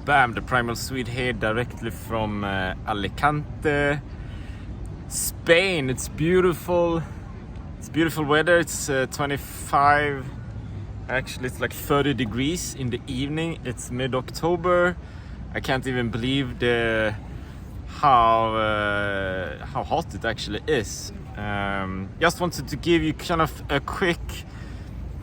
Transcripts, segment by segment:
Bam, the Primal Swede here, directly from Alicante, Spain. It's beautiful. It's beautiful weather. It's 25. Actually, it's like 30 degrees in the evening. It's mid-October. I can't even believe how hot it actually is. Just wanted to give you kind of a quick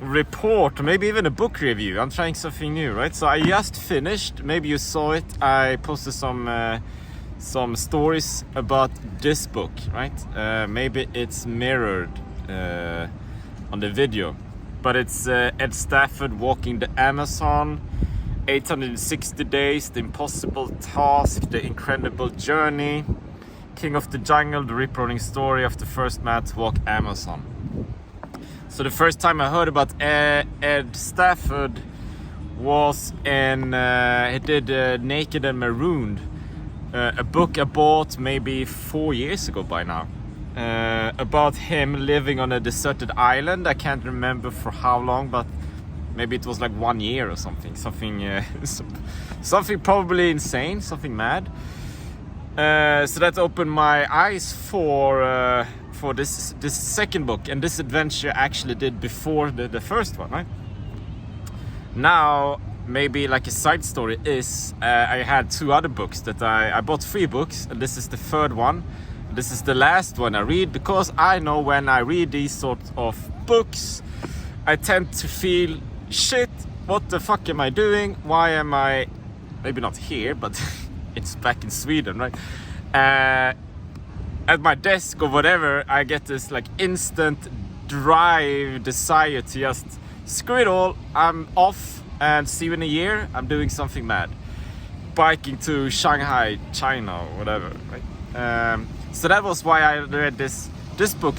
report, or maybe even a book review. I'm trying something new, right? So I just finished, maybe you saw it, I posted some stories about this book, right? Maybe it's mirrored on the video, but it's Ed Stafford Walking the Amazon, 860 Days, The Impossible Task, The Incredible Journey, King of the Jungle, The Rip-Roaring Story of the First Man to Walk Amazon. So the first time I heard about Ed Stafford was in, he did Naked and Marooned, a book I bought maybe 4 years ago by now, about him living on a deserted island. I can't remember for how long, but maybe it was like 1 year or something, something probably insane, something mad. So that opened my eyes for this second book, and this adventure actually did before the first one, right? Now, maybe like a side story is, I had two other books that I bought 3 books, and this is the third one. This is the last one I read, because I know when I read these sorts of books, I tend to feel, shit, what the fuck am I doing? Why am I, maybe not here, but it's back in Sweden, right? At my desk or whatever, I get this like instant drive, desire to just screw it all, I'm off, and see you in a year, I'm doing something mad. Biking to Shanghai, China, or whatever, right? So that was why I read this book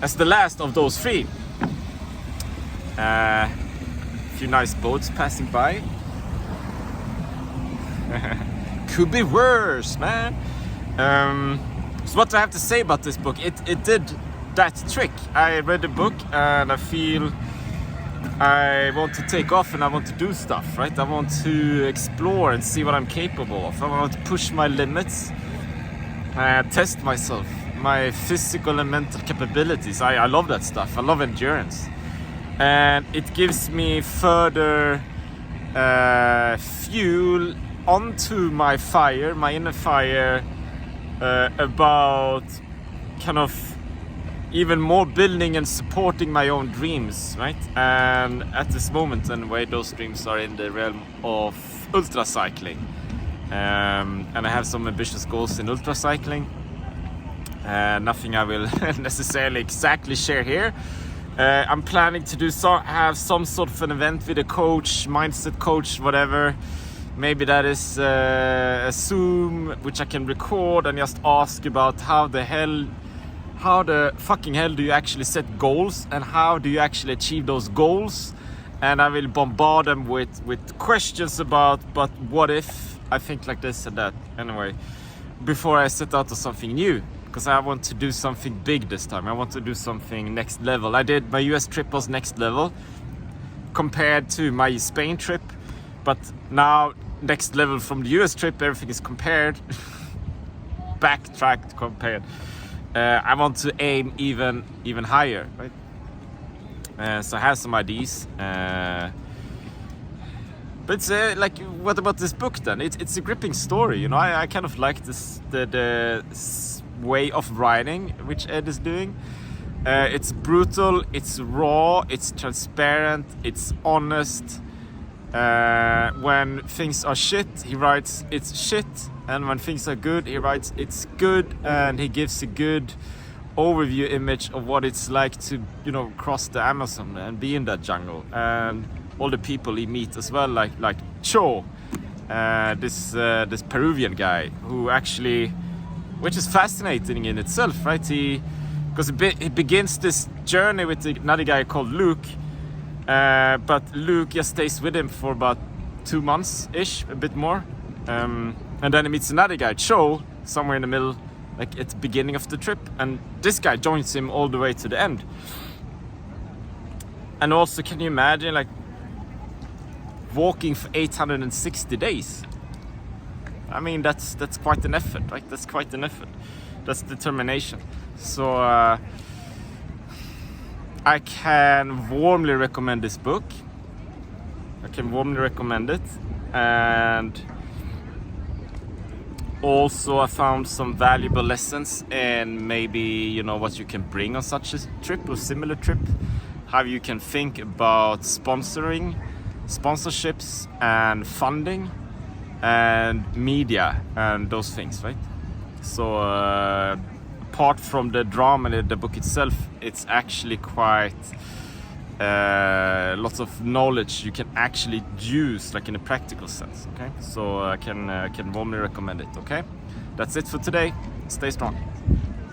as the last of those 3. A few nice boats passing by. Could be worse, man. So what do I have to say about this book? It did that trick. I read the book and I feel I want to take off and I want to do stuff, right? I want to explore and see what I'm capable of. I want to push my limits, test myself, my physical and mental capabilities. I love that stuff. I love endurance. And it gives me further fuel onto my fire, my inner fire, about kind of even more building and supporting my own dreams, right? And at this moment, anyway, those dreams are in the realm of ultra cycling, and I have some ambitious goals in ultra cycling. Nothing I will necessarily exactly share here. I'm planning to have some sort of an event with a coach, mindset coach, whatever. Maybe that is a Zoom, which I can record and just ask about how the fucking hell do you actually set goals, and how do you actually achieve those goals? And I will bombard them with questions about, but what if I think like this and that? Anyway, before I set out to something new, because I want to do something big this time. I want to do something next level. My US trip was next level compared to my Spain trip, but now next level from the US trip, everything is compared, backtracked, compared. I want to aim even higher, right? So I have some ideas, but it's like, what about this book then? It's a gripping story, you know. I kind of like this the way of writing which Ed is doing. It's brutal, it's raw, it's transparent, it's honest. When things are shit, he writes it's shit, and when things are good, he writes it's good, and he gives a good overview image of what it's like to, you know, cross the Amazon and be in that jungle, and all the people he meets as well, like Cho, this Peruvian guy who actually, which is fascinating in itself, right? Because he begins this journey with another guy called Luke. But Luke just stays with him for about 2 months-ish, a bit more. And then he meets another guy, Cho, somewhere in the middle, like at the beginning of the trip. And this guy joins him all the way to the end. And also, can you imagine, like, walking for 860 days? I mean, that's quite an effort, right? That's quite an effort. That's determination. So I can warmly recommend this book. I can warmly recommend it. And also I found some valuable lessons and maybe, you know, what you can bring on such a trip or similar trip. How you can think about sponsorships and funding and media and those things, right? So apart from the drama in the book itself, it's actually quite lots of knowledge you can actually use, like in a practical sense. Okay, so I can warmly recommend it. Okay, that's it for today. Stay strong.